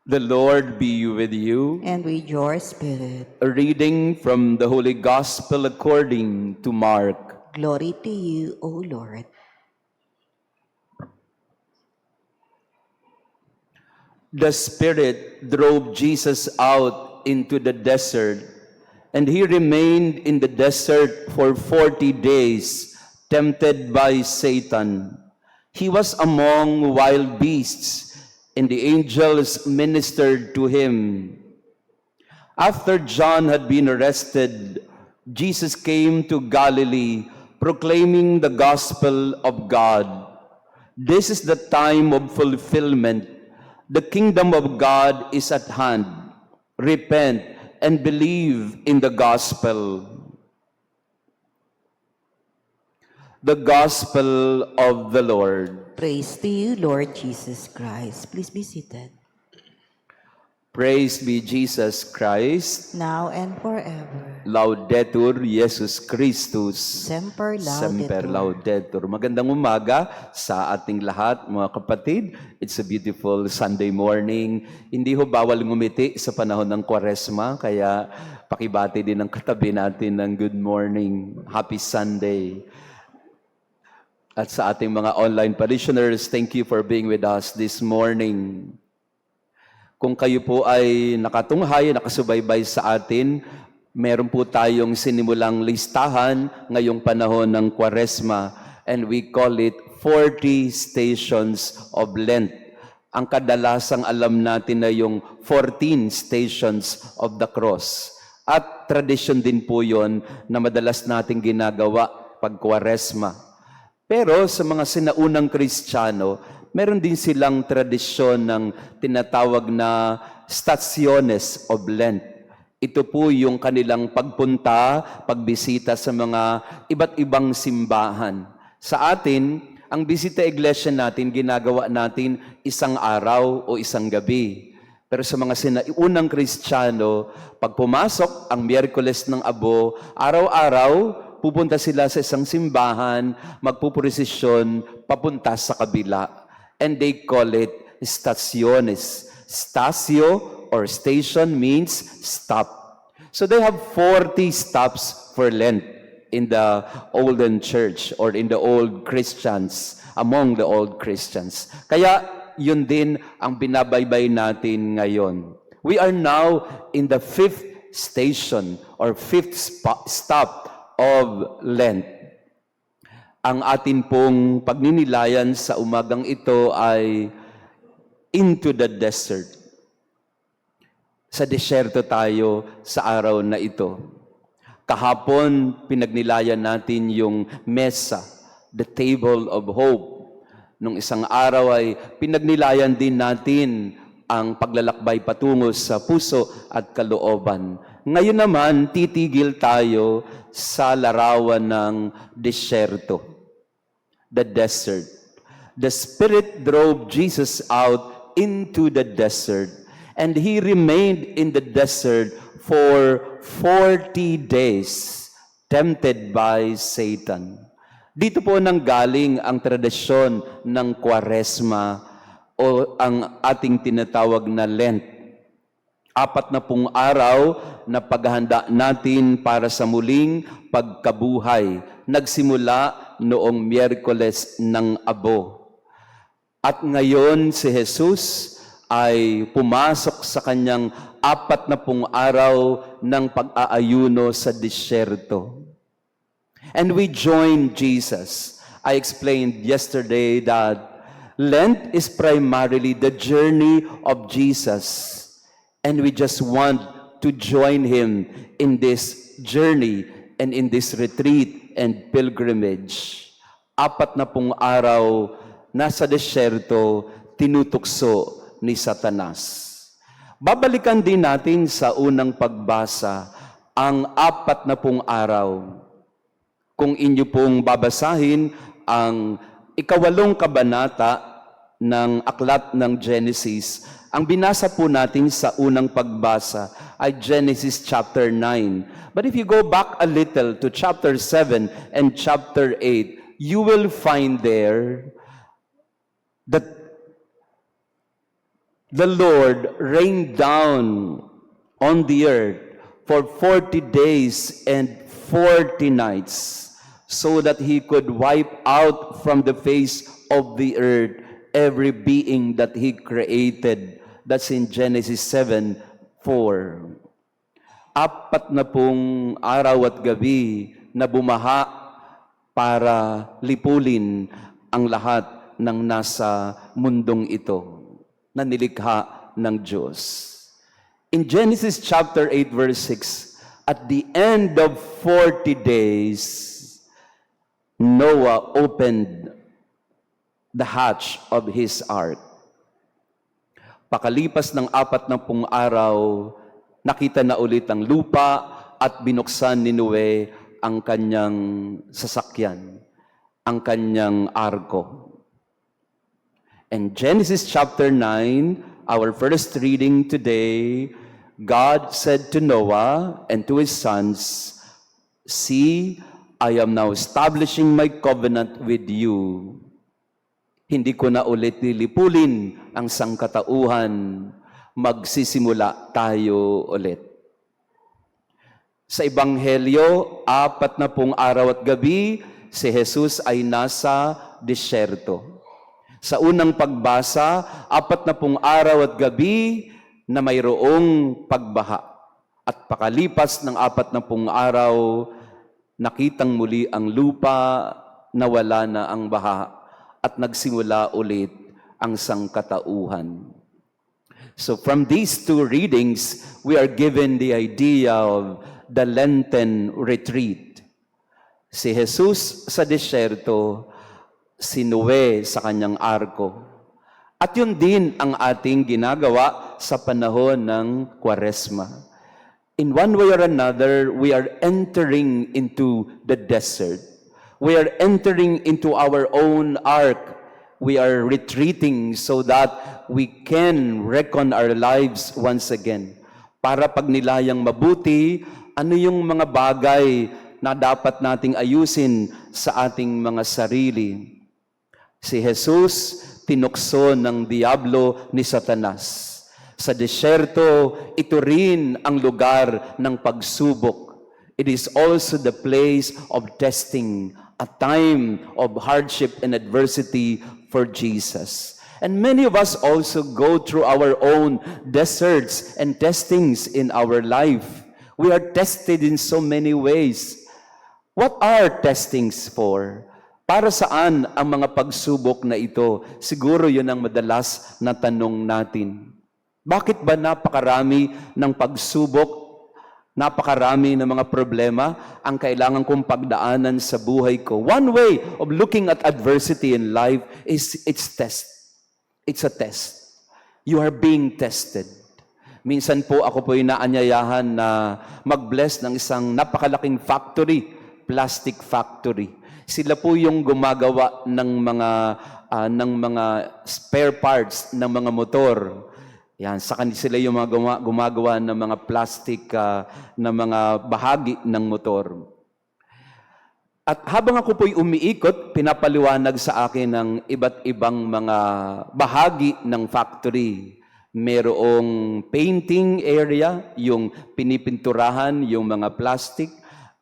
The Lord be with you. And with your spirit. A reading from the Holy Gospel according to Mark. Glory to you, O Lord. The Spirit drove Jesus out into the desert, and he remained in the desert for 40 days, tempted by Satan. He was among wild beasts, and the angels ministered to him. After John had been arrested, Jesus came to Galilee, proclaiming the gospel of God. This is the time of fulfillment. The kingdom of God is at hand. Repent and believe in the gospel. The gospel of the Lord. Praise to you, Lord Jesus Christ. Please be seated. Praise be Jesus Christ. Now and forever. Laudetur Jesus Christus. Semper Semper laudetur. laudetur. Magandang umaga sa ating lahat, mga kapatid. It's a beautiful Sunday morning. Hindi ho bawal ngumiti sa panahon ng Kwaresma, kaya pakibati din ang katabi natin ng good morning. Happy Sunday. At sa ating mga online parishioners, thank you for being with us this morning. Kung kayo po ay nakatunghay, nakasubaybay sa atin, meron po tayong sinimulang listahan ngayong panahon ng Kwaresma, and we call it 40 Stations of Lent. Ang kadalasang alam natin na yung 14 Stations of the Cross. At tradisyon din po yon na madalas nating ginagawa pag Kwaresma. Pero sa mga sinaunang Kristiyano, meron din silang tradisyon ng tinatawag na Staciones of Lent. Ito po yung kanilang pagpunta, pagbisita sa mga iba't ibang simbahan. Sa atin, ang bisita iglesia natin, ginagawa natin isang araw o isang gabi. Pero sa mga sinaunang Kristiyano, pag pumasok ang Miyerkules ng Abo, araw-araw, pupunta sila sa isang simbahan, magpupuresisyon, papunta sa kabila. And they call it staciones. Stacio or station means stop. So they have 40 stops for Lent in the olden church or in the old Christians, among the old Christians. Kaya yun din ang binabaybay natin ngayon. We are now in the 5th station or 5th stop of Lent. Ang atin pong pagninilayan sa umagang ito ay into the desert. Sa desyerto tayo sa araw na ito. Kahapon, pinagnilayan natin yung mesa, the table of hope. Nung isang araw ay pinagnilayan din natin ang paglalakbay patungo sa puso at kalooban. Ngayon naman, titigil tayo sa larawan ng desyerto. The desert. The Spirit drove Jesus out into the desert, and he remained in the desert for 40 days, tempted by Satan. Dito po nanggaling ang tradisyon ng Kwaresma o ang ating tinatawag na Lent. 40 araw na paghahanda natin para sa muling pagkabuhay. Nagsimula noong Miyerkules ng Abo. At ngayon si Jesus ay pumasok sa kanyang 40 araw ng pag-aayuno sa disyerto. And we join Jesus. I explained yesterday that Lent is primarily the journey of Jesus. And we just want to join him in this journey and in this retreat and pilgrimage. 40 araw nasa desyerto, tinutukso ni Satanas. Babalikan din natin sa unang pagbasa ang 40 araw. Kung inyo pong babasahin ang 8 kabanata ng aklat ng Genesis, ang binasa po natin sa unang pagbasa ay Genesis chapter 9. But if you go back a little to chapter 7 and chapter 8, you will find there that the Lord rained down on the earth for 40 days and 40 nights, so that he could wipe out from the face of the earth every being that he created. That's in Genesis 7:4. Apat na pong araw at gabi na bumaha para lipulin ang lahat ng nasa mundong ito na nilikha ng Diyos. In Genesis chapter 8 verse 6, at the end of 40 days, Noah opened the hatch of his ark. Pakalipas ng 40 araw, nakita na ulit ang lupa at binuksan ni Noe ang kanyang sasakyan, ang kanyang arko. In Genesis chapter 9, our first reading today, God said to Noah and to his sons, "See, I am now establishing my covenant with you." Hindi ko na ulit lilipulin ang sangkatauhan. Magsisimula tayo ulit. Sa Ebanghelyo, 40 araw at gabi, si Jesus ay nasa disyerto. Sa unang pagbasa, 40 araw at gabi na mayroong pagbaha. At pakalipas ng 40 araw, nakitang muli ang lupa, nawala na ang baha, at nagsimula ulit ang sangkatauhan. So from these two readings, we are given the idea of the Lenten retreat. Si Jesus sa disyerto, si Noe sa kanyang arko. At yun din ang ating ginagawa sa panahon ng Kwaresma. In one way or another, we are entering into the desert. We are entering into our own ark. We are retreating so that we can reckon our lives once again. Para pag nilayang mabuti, ano yung mga bagay na dapat nating ayusin sa ating mga sarili. Si Jesus, tinukso ng diablo ni Satanas. Sa disyerto, ito rin ang lugar ng pagsubok. It is also the place of testing, a time of hardship and adversity for Jesus. And many of us also go through our own deserts and testings in our life. We are tested in so many ways. What are testings for? Para saan ang mga pagsubok na ito? Siguro yun ang madalas na tanong natin. Bakit ba napakarami ng pagsubok, napakarami ng mga problema ang kailangan kong pagdaanan sa buhay ko? One way of looking at adversity in life is it's test. It's a test. You are being tested. Minsan po ako po inaanyayahan na mag-bless ng isang napakalaking factory, plastic factory. Sila po yung gumagawa ng mga spare parts ng mga motor. Yan, sa kanila sila yung mga gumagawa ng mga plastic na mga bahagi ng motor. At habang ako po'y umiikot, pinapaliwanag sa akin ng iba't ibang mga bahagi ng factory. Merong painting area, yung pinipinturahan, yung mga plastic.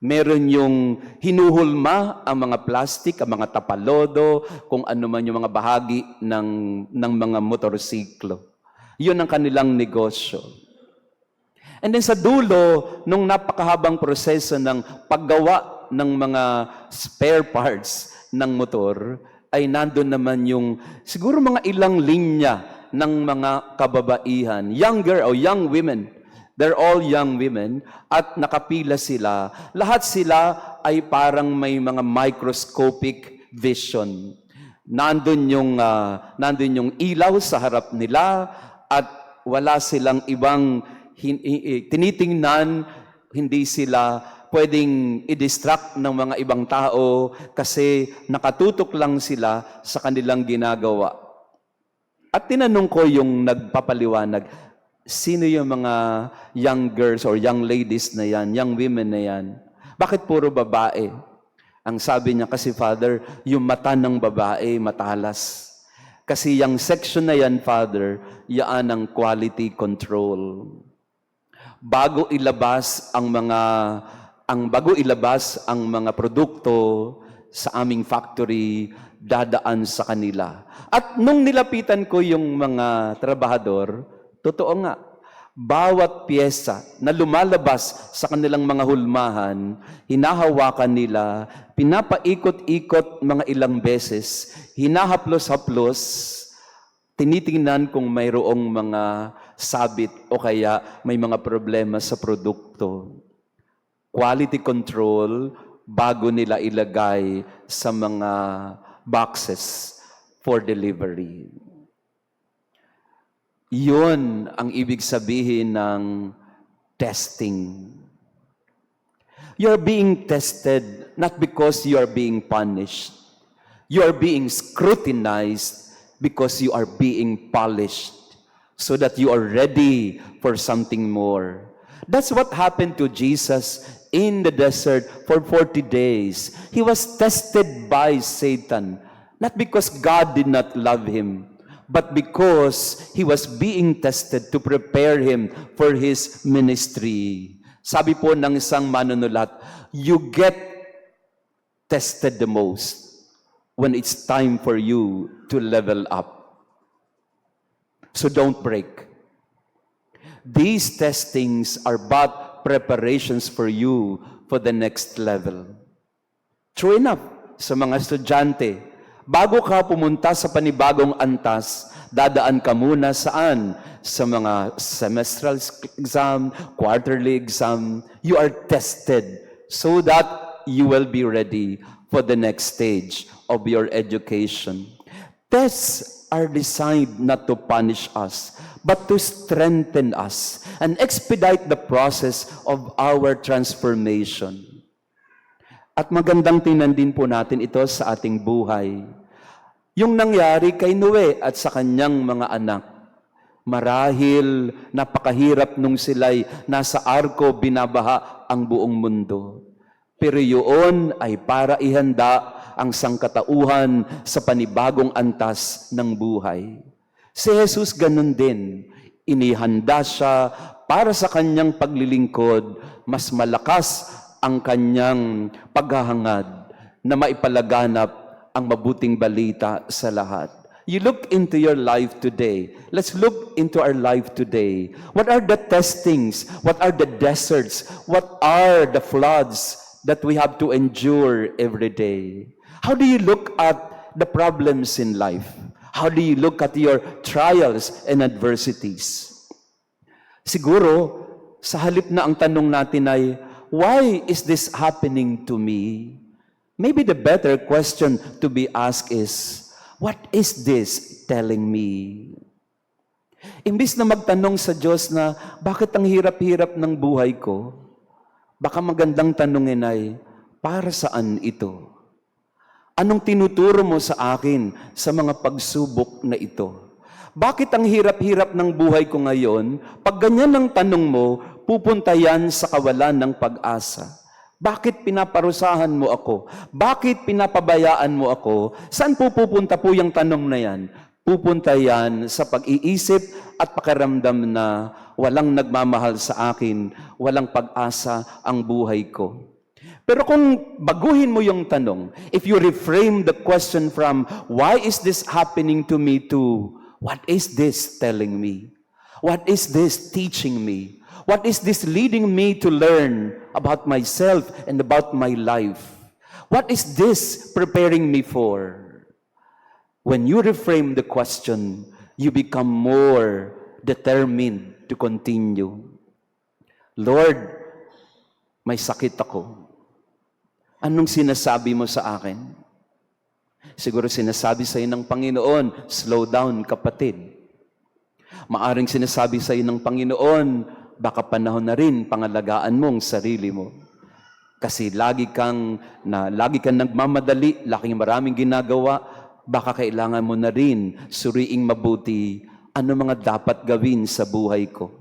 Meron yung hinuhulma ang mga plastic, ang mga tapalodo, kung ano man yung mga bahagi ng mga motorsiklo. Yun ang kanilang negosyo. And then sa dulo, nung napakahabang proseso ng paggawa ng mga spare parts ng motor, ay nandun naman yung siguro mga ilang linya ng mga kababaihan, younger o young women. They're all young women at nakapila sila. Lahat sila ay parang may mga microscopic vision. Nandun yung ilaw sa harap nila at wala silang ibang tinitingnan, hindi sila pwedeng i-distract ng mga ibang tao kasi nakatutok lang sila sa kanilang ginagawa. At tinanong ko yung nagpapaliwanag, sino yung mga young girls or young ladies na yan, young women na yan? Bakit puro babae? Ang sabi niya kasi, Father, yung mata ng babae matalas. Kasi yung section na yan, Father, yaan ang quality control. Bago ilabas ang mga produkto sa aming factory, dadaan sa kanila. At nung nilapitan ko yung mga trabahador, totoo nga, bawat pyesa na lumalabas sa kanilang mga hulmahan, hinahawakan nila, pinapaikot-ikot mga ilang beses, hinahaplos-haplos, tinitingnan kung mayroong mga sabit o kaya may mga problema sa produkto. Quality control bago nila ilagay sa mga boxes for delivery. Yun ang ibig sabihin ng testing. You're being tested not because you are being punished. You are being scrutinized because you are being polished so that you are ready for something more. That's what happened to Jesus in the desert for 40 days. He was tested by Satan, not because God did not love him, but because he was being tested to prepare him for his ministry. Sabi po ng isang manunulat, you get tested the most when it's time for you to level up. So don't break. These testings are but preparations for you for the next level. True enough, sa mga estudyante, bago ka pumunta sa panibagong antas, dadaan ka muna saan? Sa mga semestral exam, quarterly exam. You are tested so that you will be ready for the next stage of your education. Tests are designed not to punish us, but to strengthen us and expedite the process of our transformation. At magandang tingnan din po natin ito sa ating buhay. Yung nangyari kay Noe at sa kanyang mga anak. Marahil napakahirap nung sila'y nasa arko binabaha ang buong mundo. Pero yun ay para ihanda ang sangkatauhan sa panibagong antas ng buhay. Si Jesus ganun din. Inihanda siya para sa kanyang paglilingkod, mas malakas ang kanyang paghahangad na maipalaganap ang mabuting balita sa lahat. You look into your life today. Let's look into our life today. What are the testings? What are the deserts? What are the floods that we have to endure every day? How do you look at the problems in life? How do you look at your trials and adversities? Siguro, sa halip na ang tanong natin ay, why is this happening to me? Maybe the better question to be asked is, what is this telling me? Imbis na magtanong sa Diyos na, bakit ang hirap-hirap ng buhay ko? Baka magandang tanungin ay, para saan ito? Anong tinuturo mo sa akin sa mga pagsubok na ito? Bakit ang hirap-hirap ng buhay ko ngayon? Pag ganyan ang tanong mo, pupunta yan sa kawalan ng pag-asa. Bakit pinaparusahan mo ako? Bakit pinapabayaan mo ako? Saan pupunta po yung tanong na yan? Pupunta yan sa pag-iisip at pakiramdam na walang nagmamahal sa akin, walang pag-asa ang buhay ko. Pero kung baguhin mo yung tanong, if you reframe the question from, why is this happening to me, to, what is this telling me? What is this teaching me? What is this leading me to learn about myself and about my life? What is this preparing me for? When you reframe the question, you become more determined to continue. Lord, may sakit ako. Anong sinasabi mo sa akin? Siguro sinasabi sa iyo ng Panginoon, slow down kapatid. Maaring sinasabi sa iyo ng Panginoon, baka panahon na rin pangalagaan mo ang sarili mo. Kasi lagi kang nagmamadali, maraming ginagawa, baka kailangan mo na rin suriing mabuti ano mga dapat gawin sa buhay ko.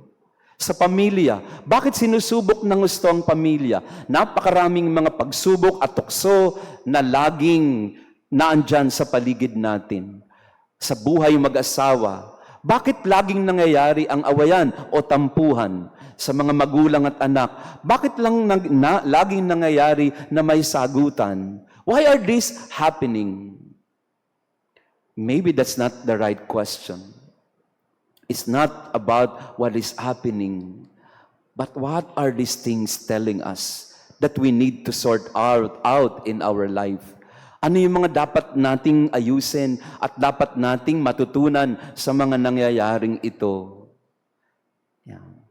Sa pamilya, bakit sinusubok ng gusto ang pamilya? Napakaraming mga pagsubok at tukso na laging naandyan sa paligid natin. sa buhay mag-asawa? Bakit laging nangyayari ang awayan o tampuhan sa mga magulang at anak? Bakit laging nangyayari na may sagutan? Why are these happening? Maybe that's not the right question. It's not about what is happening, but what are these things telling us that we need to sort out in our life? Ano yung mga dapat nating ayusin at dapat nating matutunan sa mga nangyayaring ito? Yan.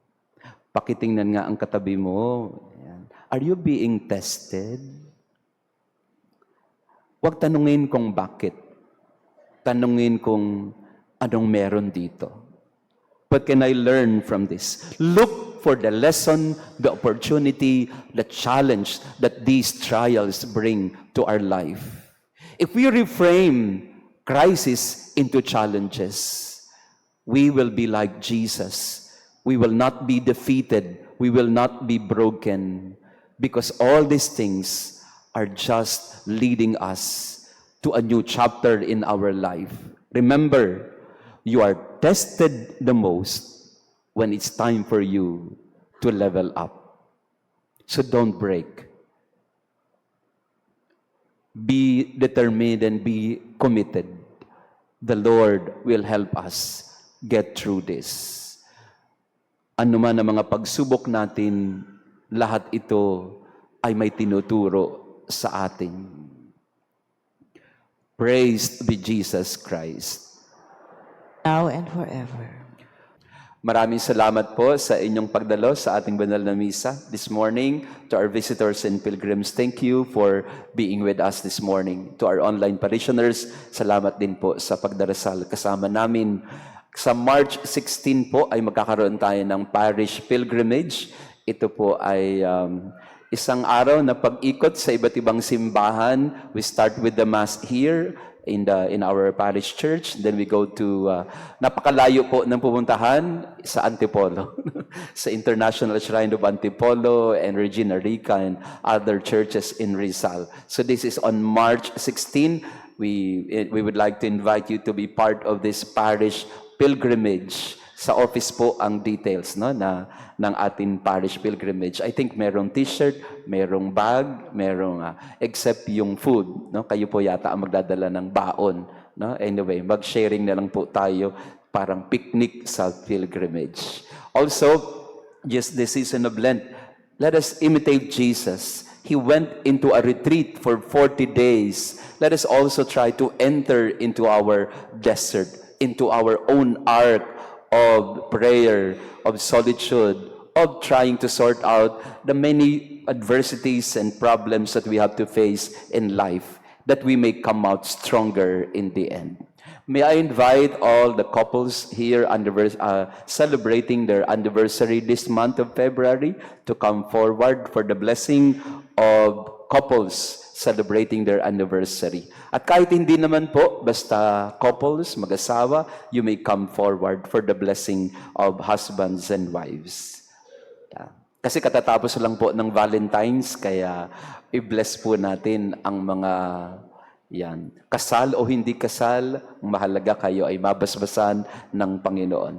Pakitingnan nga ang katabi mo. Yan. Are you being tested? Huwag tanungin kung bakit. Tanungin kung anong meron dito. What can I learn from this? Look for the lesson, the opportunity, the challenge that these trials bring to our life. If we reframe crisis into challenges, we will be like Jesus. We will not be defeated. We will not be broken, because all these things are just leading us to a new chapter in our life. Remember, you are tested the most when it's time for you to level up. So don't break. Be determined and be committed. The Lord will help us get through this. Ano man ang mga pagsubok natin, lahat ito ay may tinuturo sa atin. Praised be Jesus Christ. Now and forever. Maraming salamat po sa inyong pagdalo sa ating banal na misa this morning. To our visitors and pilgrims, thank you for being with us this morning. To our online parishioners, salamat din po sa pagdarasal kasama namin. Sa March 16 po ay magkakaroon tayo ng parish pilgrimage. Ito po ay isang araw na pag-ikot sa iba't ibang simbahan. We start with the Mass here in our parish church. Then we go to napakalayo po ng pupuntahan sa Antipolo, sa International Shrine of Antipolo and Regina Rica and other churches in Rizal. So this is on March 16. We would like to invite you to be part of this parish pilgrimage. Sa office po ang details ng ating parish pilgrimage. I think merong t-shirt, merong bag, merong except yung food, Kayo po yata ang magdadala ng baon, Anyway, mag-sharing na lang po tayo, parang picnic sa pilgrimage. Also, just this season of Lent, let us imitate Jesus. He went into a retreat for 40 days. Let us also try to enter into our desert, into our own ark of prayer, of solitude, of trying to sort out the many adversities and problems that we have to face in life, that we may come out stronger in the end. May I invite all the couples here celebrating their anniversary this month of February to come forward for the blessing of couples celebrating their anniversary. At kahit hindi naman po, basta couples, mag-asawa, you may come forward for the blessing of husbands and wives. Kasi katatapos lang po ng Valentine's, kaya i-bless po natin ang mga kasal o hindi kasal, mahalaga kayo ay mabasbasan ng Panginoon.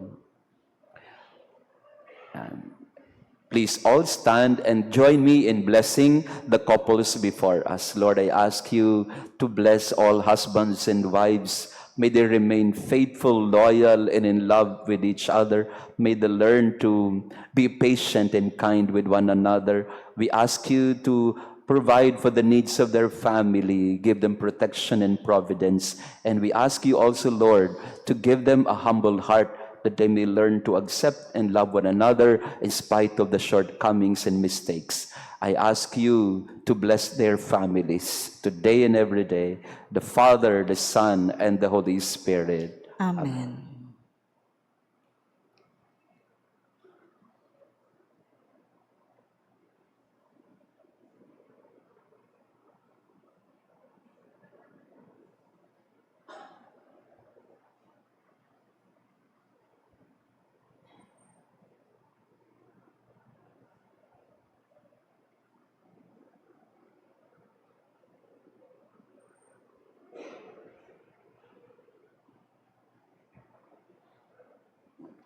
Please all stand and join me in blessing the couples before us. Lord, I ask you to bless all husbands and wives. May they remain faithful, loyal, and in love with each other. May they learn to be patient and kind with one another. We ask you to provide for the needs of their family, give them protection and providence. And we ask you also, Lord, to give them a humble heart, that they may learn to accept and love one another in spite of the shortcomings and mistakes. I ask you to bless their families today and every day, the Father, the Son, and the Holy Spirit. Amen.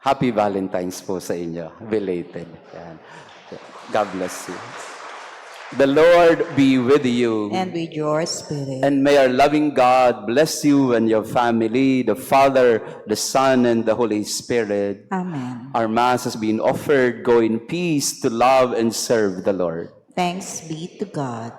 Happy Valentine's po sa inyo. Belated. Yan. God bless you. The Lord be with you. And with your spirit. And may our loving God bless you and your family, the Father, the Son, and the Holy Spirit. Amen. Our Mass has been offered. Go in peace to love and serve the Lord. Thanks be to God.